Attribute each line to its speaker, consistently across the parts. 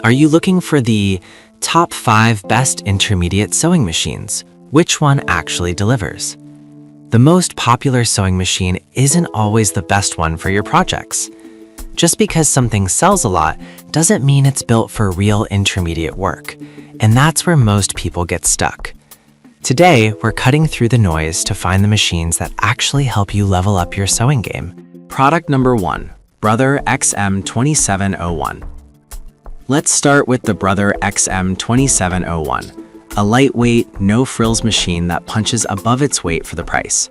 Speaker 1: Are you looking for the top 5 best intermediate sewing machines? Which one actually delivers? The most popular sewing machine isn't always the best one for your projects. Just because something sells a lot doesn't mean it's built for real intermediate work, and that's where most people get stuck. Today, we're cutting through the noise to find the machines that actually help you level up your sewing game. Product number 1, Brother XM2701. Let's start with the Brother XM2701, a lightweight, no-frills machine that punches above its weight for the price.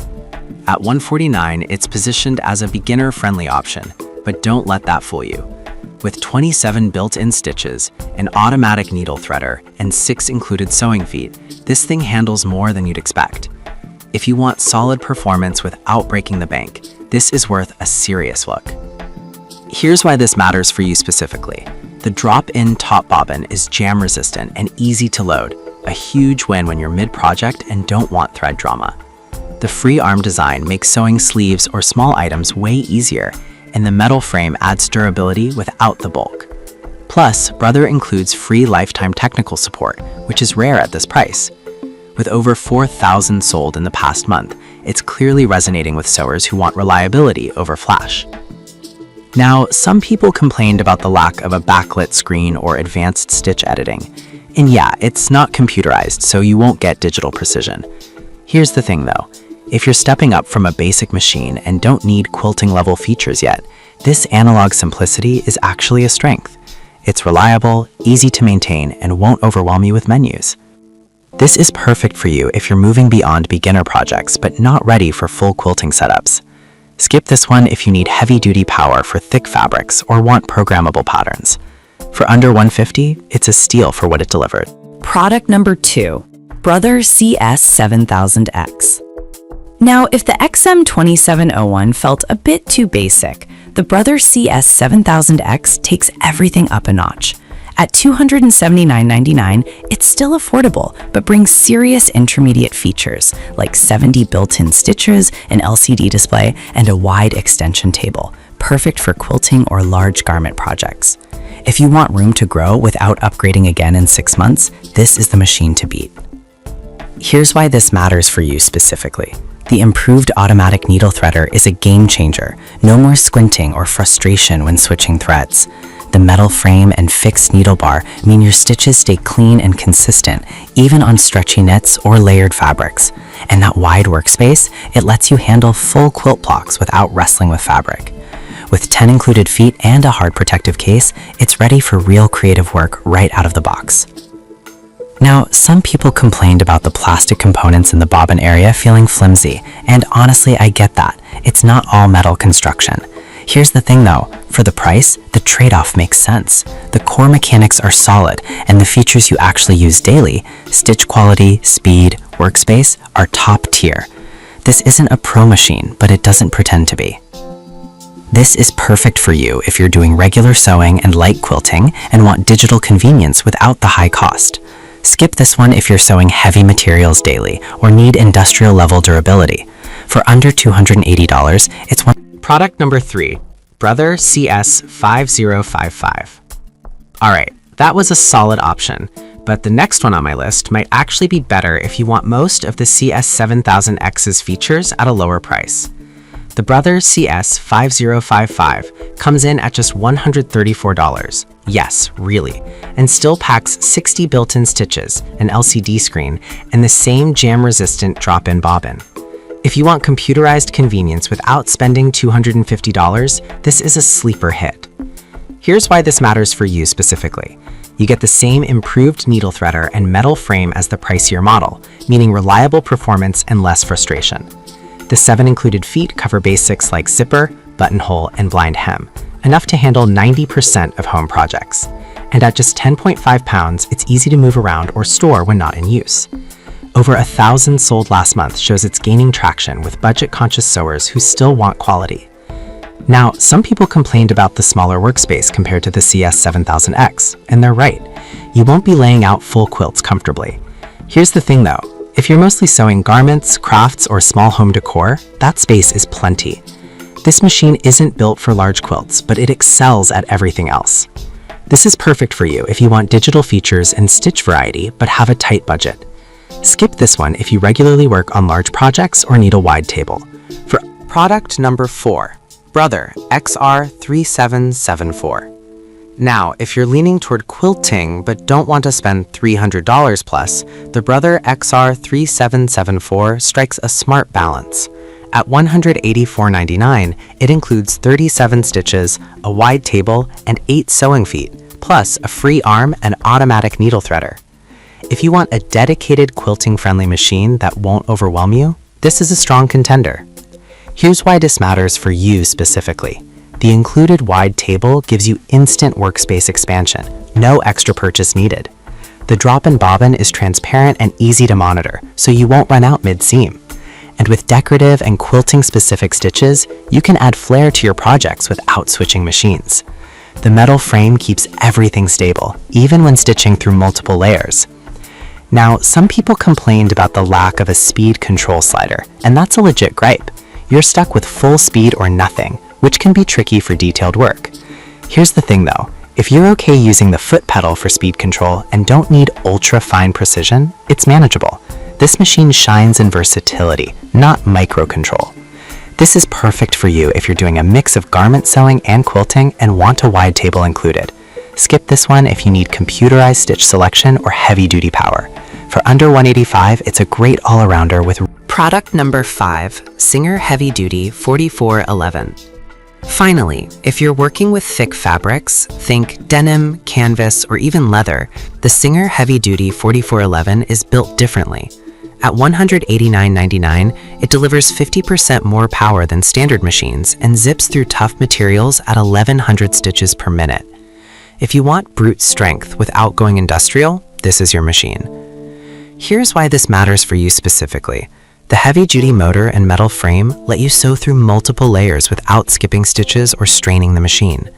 Speaker 1: At $149, it's positioned as a beginner-friendly option, but don't let that fool you. With 27 built-in stitches, an automatic needle threader, and 6 included sewing feet, this thing handles more than you'd expect. If you want solid performance without breaking the bank, this is worth a serious look. Here's why this matters for you specifically. The drop-in top bobbin is jam-resistant and easy to load, a huge win when you're mid-project and don't want thread drama. The free arm design makes sewing sleeves or small items way easier, and the metal frame adds durability without the bulk. Plus, Brother includes free lifetime technical support, which is rare at this price. With over 4,000 sold in the past month, it's clearly resonating with sewers who want reliability over flash. Now, some people complained about the lack of a backlit screen or advanced stitch editing. And yeah, it's not computerized, so you won't get digital precision. Here's the thing though, if you're stepping up from a basic machine and don't need quilting level features yet, this analog simplicity is actually a strength. It's reliable, easy to maintain, and won't overwhelm you with menus. This is perfect for you if you're moving beyond beginner projects but not ready for full quilting setups. Skip this one if you need heavy-duty power for thick fabrics or want programmable patterns. For under $150, it's a steal for what it delivered.
Speaker 2: Product number 2, Brother CS7000X. Now, if the XM2701 felt a bit too basic, the Brother CS7000X takes everything up a notch. At $279.99, it's still affordable, but brings serious intermediate features like 70 built-in stitches, an LCD display, and a wide extension table, perfect for quilting or large garment projects. If you want room to grow without upgrading again in 6 months, this is the machine to beat. Here's why this matters for you specifically. The improved automatic needle threader is a game changer. No more squinting or frustration when switching threads. The metal frame and fixed needle bar mean your stitches stay clean and consistent, even on stretchy knits or layered fabrics. And that wide workspace, it lets you handle full quilt blocks without wrestling with fabric. With 10 included feet and a hard protective case, it's ready for real creative work right out of the box. Now, some people complained about the plastic components in the bobbin area feeling flimsy, and honestly, I get that. It's not all metal construction. Here's the thing though, for the price, the trade-off makes sense. The core mechanics are solid, and the features you actually use daily, stitch quality, speed, workspace, are top tier. This isn't a pro machine, but it doesn't pretend to be. This is perfect for you if you're doing regular sewing and light quilting and want digital convenience without the high cost. Skip this one if you're sewing heavy materials daily or need industrial level durability. For under $280, it's one.
Speaker 1: Product number 3, Brother CS5055. Alright, that was a solid option, but the next one on my list might actually be better if you want most of the CS7000X's features at a lower price. The Brother CS5055 comes in at just $134. Yes, really, and still packs 60 built-in stitches, an LCD screen, and the same jam-resistant drop-in bobbin. If you want computerized convenience without spending $250, this is a sleeper hit. Here's why this matters for you specifically. You get the same improved needle threader and metal frame as the pricier model, meaning reliable performance and less frustration. The 7 included feet cover basics like zipper, buttonhole, and blind hem, enough to handle 90% of home projects. And at just 10.5 pounds, it's easy to move around or store when not in use. Over 1,000 sold last month shows it's gaining traction with budget-conscious sewers who still want quality. Now, some people complained about the smaller workspace compared to the CS7000X, and they're right. You won't be laying out full quilts comfortably. Here's the thing though, if you're mostly sewing garments, crafts, or small home decor, that space is plenty. This machine isn't built for large quilts, but it excels at everything else. This is perfect for you if you want digital features and stitch variety but have a tight budget. Skip this one if you regularly work on large projects or need a wide table. For product number 4, Brother XR3774. Now, if you're leaning toward quilting but don't want to spend $300 plus, the Brother XR3774 strikes a smart balance. At $184.99, it includes 37 stitches, a wide table, and 8 sewing feet, plus a free arm and automatic needle threader. If you want a dedicated quilting-friendly machine that won't overwhelm you, this is a strong contender. Here's why this matters for you specifically. The included wide table gives you instant workspace expansion, no extra purchase needed. The drop-in bobbin is transparent and easy to monitor, so you won't run out mid-seam. And with decorative and quilting-specific stitches, you can add flair to your projects without switching machines. The metal frame keeps everything stable, even when stitching through multiple layers. Now, some people complained about the lack of a speed control slider, and that's a legit gripe. You're stuck with full speed or nothing, which can be tricky for detailed work. Here's the thing though, if you're okay using the foot pedal for speed control and don't need ultra-fine precision, it's manageable. This machine shines in versatility, not micro-control. This is perfect for you if you're doing a mix of garment sewing and quilting and want a wide table included. Skip this one if you need computerized stitch selection or heavy-duty power. For under $185, it's a great all-arounder with product number 5, Singer Heavy Duty 4411. Finally, if you're working with thick fabrics, think denim, canvas, or even leather, the Singer Heavy Duty 4411 is built differently. At $189.99, it delivers 50% more power than standard machines and zips through tough materials at 1100 stitches per minute. If you want brute strength without going industrial, this is your machine. Here's why this matters for you specifically. The heavy-duty motor and metal frame let you sew through multiple layers without skipping stitches or straining the machine.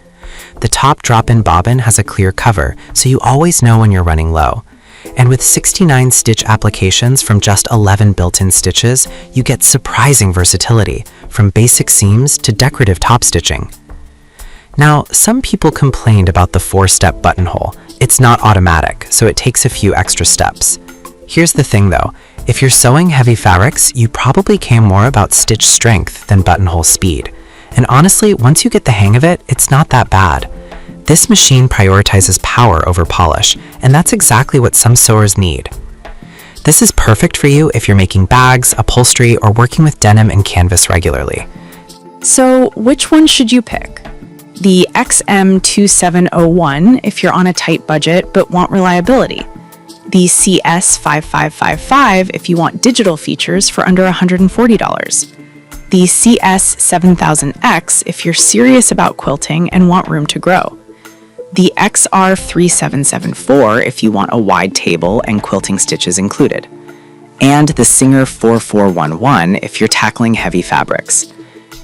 Speaker 1: The top drop-in bobbin has a clear cover, so you always know when you're running low. And with 69 stitch applications from just 11 built-in stitches, you get surprising versatility, from basic seams to decorative top stitching. Now, some people complained about the 4-step buttonhole. It's not automatic, so it takes a few extra steps. Here's the thing though, if you're sewing heavy fabrics, you probably care more about stitch strength than buttonhole speed. And honestly, once you get the hang of it, it's not that bad. This machine prioritizes power over polish, and that's exactly what some sewers need. This is perfect for you if you're making bags, upholstery, or working with denim and canvas regularly.
Speaker 2: So, which one should you pick? The XM2701 if you're on a tight budget but want reliability. The CS5555 if you want digital features for under $140. The CS7000X if you're serious about quilting and want room to grow. The XR3774 if you want a wide table and quilting stitches included. And the Singer 4411 if you're tackling heavy fabrics.